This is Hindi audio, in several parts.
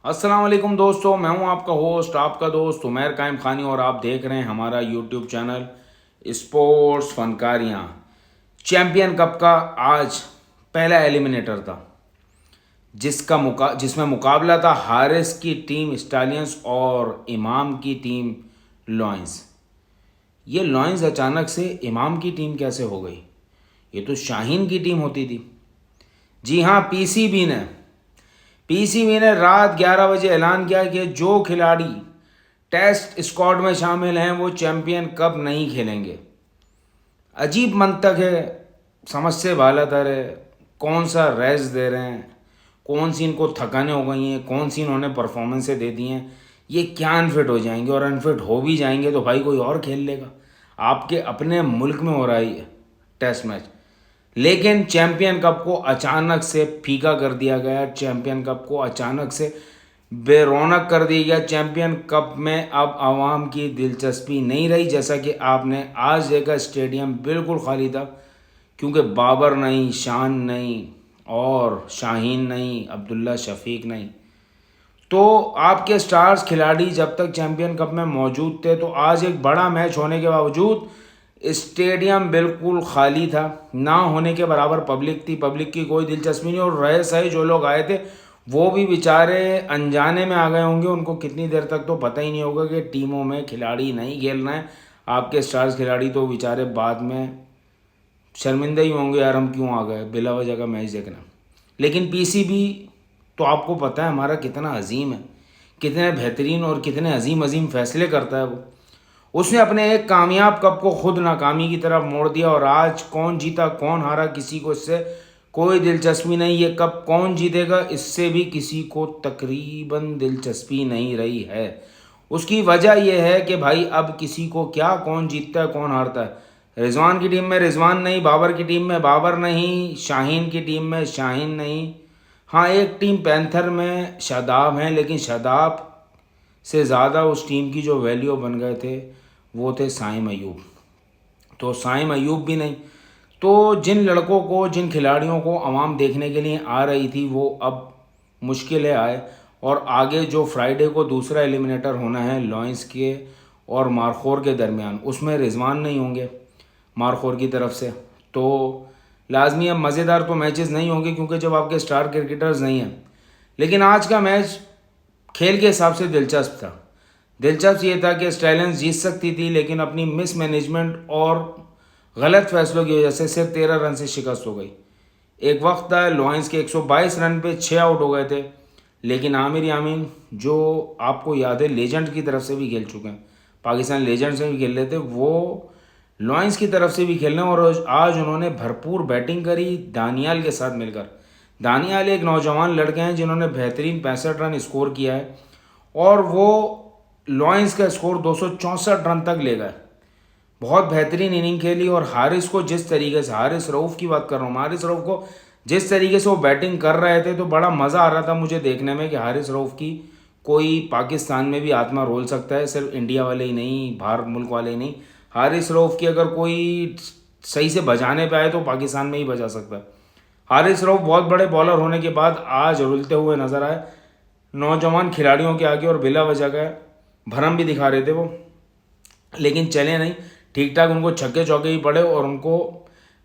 अस्सलाम वालेकुम दोस्तों, मैं हूं आपका होस्ट, आपका दोस्त उमैर कायम खानी और आप देख रहे हैं हमारा यूट्यूब चैनल स्पोर्ट्स फनकारियाँ। चैम्पियन कप का आज पहला एलिमिनेटर था जिसमें मुकाबला था हारिस की टीम स्टालियंस और इमाम की टीम लॉयंस। ये लॉयंस अचानक से इमाम की टीम कैसे हो गई? ये तो शाहीन की टीम होती थी। जी हाँ, पीसीबी ने रात 11 बजे ऐलान किया कि जो खिलाड़ी टेस्ट स्क्वाड में शामिल हैं वो चैंपियन कप नहीं खेलेंगे। अजीब मंतक है, समझ से बाला तर है। कौन सा रेस्ट दे रहे हैं, कौन सी इनको थकाने हो गई हैं, कौन सी इन्होंने परफॉर्मेंसें दे दी हैं। ये क्या अनफिट हो जाएंगे, और अनफिट हो भी जाएंगे तो भाई कोई और खेल लेगा। आपके अपने मुल्क में हो रहा है टेस्ट मैच, लेकिन चैंपियन कप को अचानक से फीका कर दिया गया। चैंपियन कप को अचानक से बेरौनक कर दिया गया। चैंपियन कप में अब आवाम की दिलचस्पी नहीं रही। जैसा कि आपने आज देखा, स्टेडियम बिल्कुल खाली था, क्योंकि बाबर नहीं, शान नहीं और शाहीन नहीं, अब्दुल्ला शफीक नहीं। तो आपके स्टार्स खिलाड़ी जब तक चैंपियन कप में मौजूद थे, तो आज एक बड़ा मैच होने के बावजूद स्टेडियम बिल्कुल खाली था। ना होने के बराबर पब्लिक थी, पब्लिक की कोई दिलचस्पी नहीं। और रहे सही जो लोग आए थे वो भी बेचारे अनजाने में आ गए होंगे। उनको कितनी देर तक तो पता ही नहीं होगा कि टीमों में खिलाड़ी नहीं खेलना है। आपके स्टार्स खिलाड़ी तो बेचारे बाद में शर्मिंदा ही होंगे, यार हम क्यों आ गए बिला वजह का मैच देखना। लेकिन पीसीबी तो आपको पता है हमारा कितना अजीम है, कितने बेहतरीन और कितने अजीम अजीम फैसले करता है वो। उसने अपने एक कामयाब कप को खुद नाकामी की तरफ मोड़ दिया, और आज कौन जीता कौन हारा किसी को इससे कोई दिलचस्पी नहीं। ये कप कौन जीतेगा इससे भी किसी को तकरीबन दिलचस्पी नहीं रही है। उसकी वजह यह है कि भाई अब किसी को क्या, कौन जीतता है कौन हारता है। रिजवान की टीम में रिजवान नहीं, बाबर की टीम में बाबर नहीं, शाहीन की टीम में शाहीन नहीं। हाँ, एक टीम पैंथर में शादाब हैं, लेकिन शादाब से ज़्यादा उस टीम की जो वैल्यू बन गए थे वो थे साइम अयूब। तो साइम अयूब भी नहीं। तो जिन लड़कों को, जिन खिलाड़ियों को आवाम देखने के लिए आ रही थी, वो अब मुश्किलें आए। और आगे जो फ्राइडे को दूसरा एलिमिनेटर होना है लॉयंस के और मारखोर के दरमियान, उसमें रिजवान नहीं होंगे मारखोर की तरफ से। तो लाजमी अब मज़ेदार तो मैचेस नहीं होंगे, क्योंकि जब आपके स्टार क्रिकेटर्स नहीं हैं। लेकिन आज का मैच खेल के हिसाब से दिलचस्प था। दिलचस्प ये था कि स्टाइलेंस जीत सकती थी, लेकिन अपनी मिस मैनेजमेंट और गलत फैसलों की वजह से सिर्फ 13 रन से शिकस्त हो गई। एक वक्त था लॉयंस के 122 रन पे 6 आउट हो गए थे, लेकिन आमिर यामीन, जो आपको याद है लेजेंड की तरफ से भी खेल चुके हैं, पाकिस्तान लेजेंड से भी खेल रहे थे, वो लॉयंस की तरफ से भी खेलने। और आज उन्होंने भरपूर बैटिंग करी दानियाल के साथ मिलकर। दानियाल एक नौजवान लड़के हैं जिन्होंने बेहतरीन 65 रन स्कोर किया है, और वो लॉयंस का स्कोर 264 रन तक ले गए। बहुत बेहतरीन इनिंग खेली। और हारिस को जिस तरीके से, हारिस रऊफ़ की बात कर रहा हूँ, हारिस रऊफ़ को जिस तरीके से वो बैटिंग कर रहे थे, तो बड़ा मज़ा आ रहा था मुझे देखने में कि हारिस रऊफ़ की कोई पाकिस्तान में भी आत्मा रोल सकता है, सिर्फ इंडिया वाले ही नहीं, बाहर मुल्क वाले ही नहीं। हारिस रऊफ़ की अगर कोई सही से बजाने पे आए तो पाकिस्तान में ही बजा सकता है। हारिस रऊफ़ बहुत बड़े बॉलर होने के बाद आज रुलते हुए नजर आए नौजवान खिलाड़ियों के आगे, और बिला वजह का भरम भी दिखा रहे थे वो, लेकिन चले नहीं। ठीक ठाक उनको छक्के चौके ही पड़े, और उनको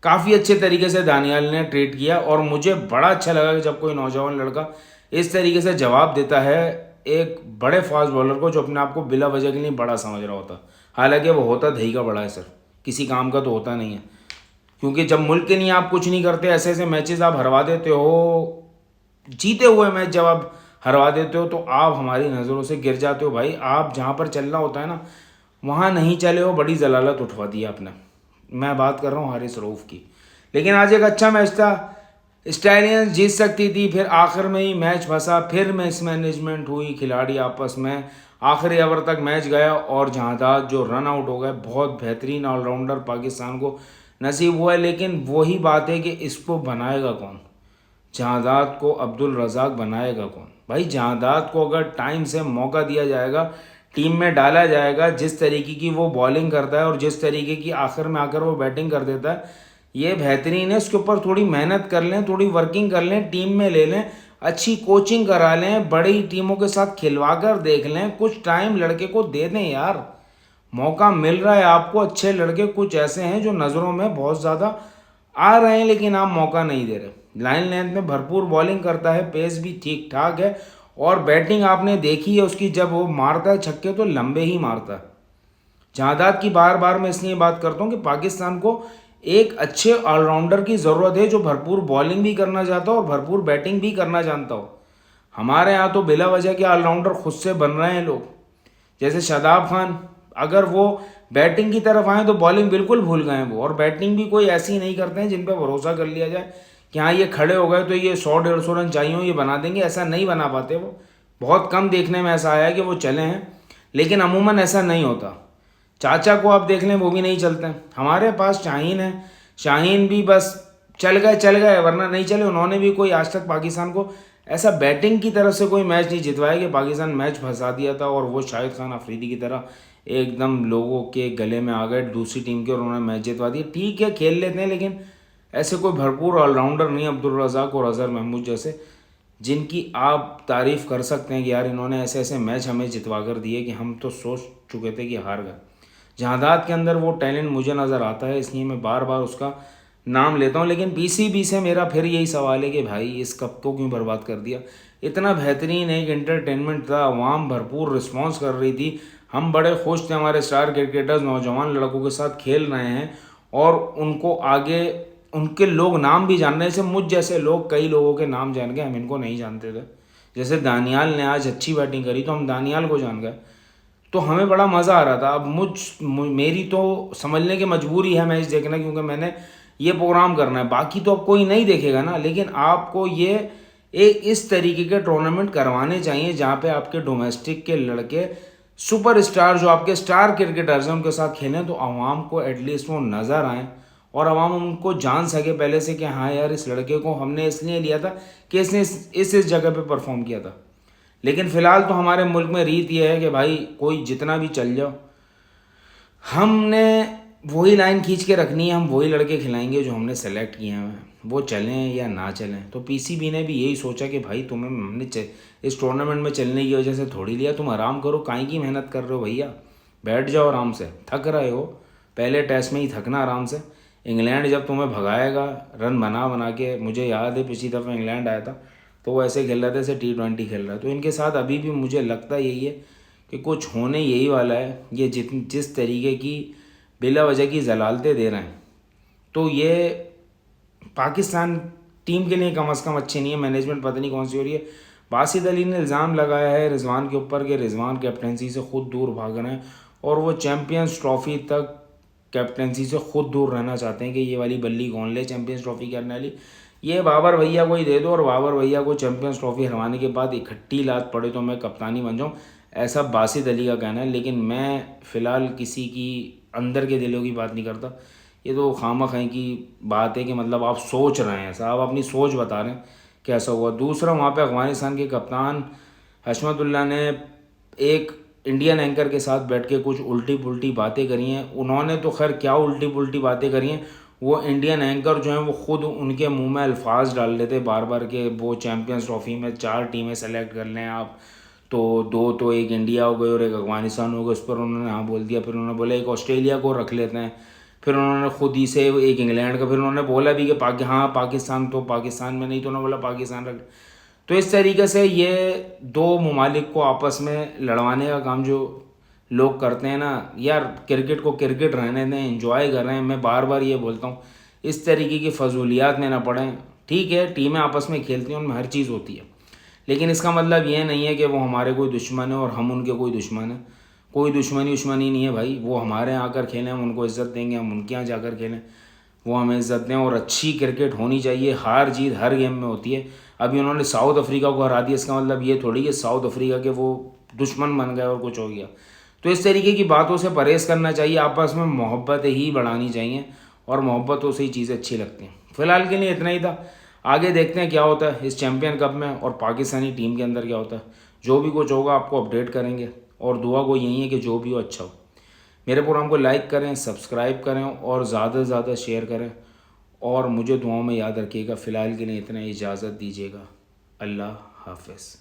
काफ़ी अच्छे तरीके से दानियाल ने ट्रीट किया। और मुझे बड़ा अच्छा लगा कि जब कोई नौजवान लड़का इस तरीके से जवाब देता है एक बड़े फास्ट बॉलर को, जो अपने आप को बिला वजह के लिए बड़ा समझ रहा होता। हालांकि वो होता दही का बड़ा है सर, किसी काम का तो होता नहीं है। क्योंकि जब मुल्क के लिए आप कुछ नहीं करते, ऐसे ऐसे मैचेस आप हरवा देते हो, जीते हुए मैच जब आप हरवा देते हो, तो आप हमारी नज़रों से गिर जाते हो। भाई आप जहाँ पर चलना होता है ना, वहाँ नहीं चले हो, बड़ी जलालत उठवा दी आपने। मैं बात कर रहा हूँ हारिस रऊफ़ की। लेकिन आज एक अच्छा मैच था, स्टालियंस जीत सकती थी, फिर आखिर में ही मैच फंसा, फिर मिसमैनेजमेंट हुई, खिलाड़ी आपस में आखिरी ओवर तक मैच गया, और जहादात जो रन आउट हो गए। बहुत बेहतरीन ऑलराउंडर पाकिस्तान को नसीब हुआ है, लेकिन वही बात है कि इसको बनाएगा कौन? जहादात को अब्दुल रज़ाक बनाएगा कौन? भाई जहादात को अगर टाइम से मौका दिया जाएगा, टीम में डाला जाएगा, जिस तरीके की वो बॉलिंग करता है और जिस तरीके की आखिर में आकर वो बैटिंग कर देता है, ये बेहतरीन है। इसके ऊपर थोड़ी मेहनत कर लें, थोड़ी वर्किंग कर लें, टीम में ले लें, अच्छी कोचिंग करा लें, बड़ी टीमों के साथ खिलवा कर देख लें, कुछ टाइम लड़के को दे दें यार। मौका मिल रहा है आपको, अच्छे लड़के कुछ ऐसे हैं जो नज़रों में बहुत ज़्यादा आ रहे हैं, लेकिन आप मौका नहीं दे रहे। लाइन लेंथ में भरपूर बॉलिंग करता है, पेस भी ठीक ठाक है, और बैटिंग आपने देखी है उसकी, जब वो मारता है छक्के तो लंबे ही मारता है। जहादात की बार बार मैं इसलिए बात करता हूँ कि पाकिस्तान को एक अच्छे ऑलराउंडर की ज़रूरत है जो भरपूर बॉलिंग भी करना चाहता हो और भरपूर बैटिंग भी करना जानता हो। हमारे यहाँ तो बिला वजह के ऑलराउंडर खुद से बन रहे हैं लोग, जैसे शादाब खान। अगर वो बैटिंग की तरफ आए तो बॉलिंग बिल्कुल भूल गए वो, और बैटिंग भी कोई ऐसी नहीं करते हैं जिन पर भरोसा कर लिया जाए कि हाँ ये खड़े हो गए तो ये 100-150 रन चाहिए ये बना देंगे, ऐसा नहीं बना पाते वो। बहुत कम देखने में ऐसा आया है कि वो चले हैं, लेकिन अमूमन ऐसा नहीं होता। चाचा को आप देख लें, वो भी नहीं चलते हैं। हमारे पास शाहीन है, शाहीन भी बस चल गए, वरना नहीं चले। उन्होंने भी कोई आज तक पाकिस्तान को ऐसा बैटिंग की तरफ से कोई मैच नहीं जितवाया कि पाकिस्तान मैच फंसा दिया था और वो शाहिद खान अफरीदी की तरह एकदम लोगों के गले में आ गए दूसरी टीम के और उन्होंने मैच जितवा दिया। ठीक है, खेल लेते हैं, लेकिन ऐसे कोई भरपूर ऑलराउंडर नहीं अब्दुल रज़ाक और अज़हर महमूद जैसे, जिनकी आप तारीफ़ कर सकते हैं कि यार इन्होंने ऐसे ऐसे मैच हमें जितवा कर दिए कि हम तो सोच चुके थे कि हार गए। जहादात के अंदर वो टैलेंट मुझे नज़र आता है, इसलिए मैं बार बार उसका नाम लेता हूँ। लेकिन पीसीबी से मेरा फिर यही सवाल है कि भाई इस कप को क्यों बर्बाद कर दिया। इतना बेहतरीन एक एंटरटेनमेंट था, आवाम भरपूर रिस्पॉन्स कर रही थी, हम बड़े खुश थे, हमारे स्टार क्रिकेटर्स नौजवान लड़कों के साथ खेल रहे हैं और उनको आगे उनके लोग नाम भी जान रहे हैं। जैसे मुझ जैसे लोग कई लोगों के नाम जान गए, हम इनको नहीं जानते थे। जैसे दानियाल ने आज अच्छी बैटिंग करी तो हम दानियाल को जान गए, तो हमें बड़ा मज़ा आ रहा था। अब मेरी तो समझने की मजबूरी है मैच देखना, क्योंकि मैंने ये प्रोग्राम करना है, बाकी तो अब कोई नहीं देखेगा ना। लेकिन आपको ये एक इस तरीके के टूर्नामेंट करवाने चाहिए जहाँ पे आपके डोमेस्टिक के लड़के सुपरस्टार जो आपके स्टार क्रिकेटर्स हैं उनके साथ खेलें, तो आवाम को एटलीस्ट वो नज़र आएँ और आवाम उनको जान सके पहले से कि हाँ यार इस लड़के को हमने इसलिए लिया था कि इसने इस जगह पे परफॉर्म किया था। लेकिन फ़िलहाल तो हमारे मुल्क में रीत ये है कि भाई कोई जितना भी चल जाओ, हमने वही लाइन खींच के रखनी है, हम वही लड़के खिलाएंगे जो हमने सेलेक्ट किए हैं, वो चलें या ना चलें। तो पीसीबी ने भी यही सोचा कि भाई तुम्हें हमने इस टूर्नामेंट में चलने की वजह से थोड़ी लिया, तुम आराम करो, काहे की मेहनत कर रहे हो भैया, बैठ जाओ आराम से, थक रहे हो, पहले टेस्ट में ही थकना आराम से। इंग्लैंड जब तुम्हें भगाएगा रन बना के, मुझे याद है पिछली दफ़ा इंग्लैंड आया था तो वो ऐसे खेल रहा था जैसे T20 खेल रहा है। तो इनके साथ अभी भी मुझे लगता यही है कि कुछ होने यही वाला है। ये जिस तरीके की बिला वजह की जलालतें दे रहे हैं, तो ये पाकिस्तान टीम के लिए कम से कम अच्छी नहीं है। मैनेजमेंट पता नहीं कौन सी हो रही है। बासित अली ने इल्ज़ाम लगाया है रिजवान के ऊपर कि रिजवान कैप्टनसी से खुद दूर भाग रहे हैं और वो चैम्पियंस ट्रॉफ़ी तक कैप्टनसी से खुद दूर रहना चाहते हैं कि ये वाली बल्ली कौन ले चैम्पियंस ट्रॉफ़ी करने वाली, ये बाबर भैया को ही दे दो और बाबर भैया को चैम्पियंस ट्रॉफ़ी हरवाने के बाद इकट्ठी लात पड़े तो मैं कप्तानी बन जाऊँ, ऐसा बासित अली का कहना है। लेकिन मैं फ़िलहाल किसी की अंदर के दिलों की बात नहीं करता, ये तो खामख़ाई की बात है कि मतलब आप सोच रहे हैं, साहब अपनी सोच बता रहे हैं कैसा हुआ। दूसरा, वहाँ पे अफ़गानिस्तान के कप्तान हशमतुल्लाह ने एक इंडियन एंकर के साथ बैठ के कुछ उल्टी पुल्टी बातें करी हैं। उन्होंने तो खैर क्या उल्टी पुल्टी बातें करी हैं, वो इंडियन एंकर जो हैं वो खुद उनके मुंह में अल्फाज डाल देते बार बार के वो चैम्पियंस ट्रॉफ़ी में 4 टीमें सेलेक्ट कर लें आप, तो 2 तो एक इंडिया हो गई और एक अफ़गानिस्तान हो गई, उस पर उन्होंने हाँ बोल दिया। फिर उन्होंने बोला एक ऑस्ट्रेलिया को रख लेते हैं, फिर उन्होंने खुद ही से एक इंग्लैंड का, फिर उन्होंने बोला भी कि हाँ पाकिस्तान तो पाकिस्तान में नहीं, तो उन्होंने बोला पाकिस्तान रख। तो इस तरीके से ये 2 ममालिक को आपस में लड़वाने का काम जो लोग करते हैं ना यार, क्रिकेट को क्रिकेट रहने दें, एंजॉय कर रहे हैं। मैं बार बार ये बोलता हूँ इस तरीके की फजूलियात में ना पड़ें। ठीक है, टीमें आपस में खेलती हैं, उनमें हर चीज़ होती है, लेकिन इसका मतलब ये नहीं है कि वो हमारे कोई दुश्मन है और हम उनके कोई दुश्मन है। कोई दुश्मनी नहीं है भाई, वो हमारे यहाँ आकर खेलें, हम उनको इज़्ज़त देंगे, हम उनके यहाँ जाकर खेलें, वो हमें इज़्ज़त दें। और अच्छी क्रिकेट होनी चाहिए, हार जीत हर गेम में होती है। अभी उन्होंने साउथ अफ्रीका को हरा दिया, इसका मतलब ये थोड़ी कि साउथ अफ्रीका के वो दुश्मन बन गए और कुछ हो गया। तो इस तरीके की बातों से परहेज़ करना चाहिए, आपस में मोहब्बत ही बढ़ानी चाहिए और मोहब्बतों से ही चीज़ें अच्छी लगती हैं। फ़िलहाल के लिए इतना ही था, आगे देखते हैं क्या होता है इस चैम्पियन कप में और पाकिस्तानी टीम के अंदर क्या होता है। जो भी कुछ होगा आपको अपडेट करेंगे और दुआ को यही है कि जो भी हो अच्छा हो। मेरे प्रोग्राम को लाइक करें, सब्सक्राइब करें और ज़्यादा से ज़्यादा शेयर करें और मुझे दुआओं में याद रखिएगा। फ़िलहाल के लिए इतना, इजाज़त दीजिएगा। अल्लाह हाफिज़।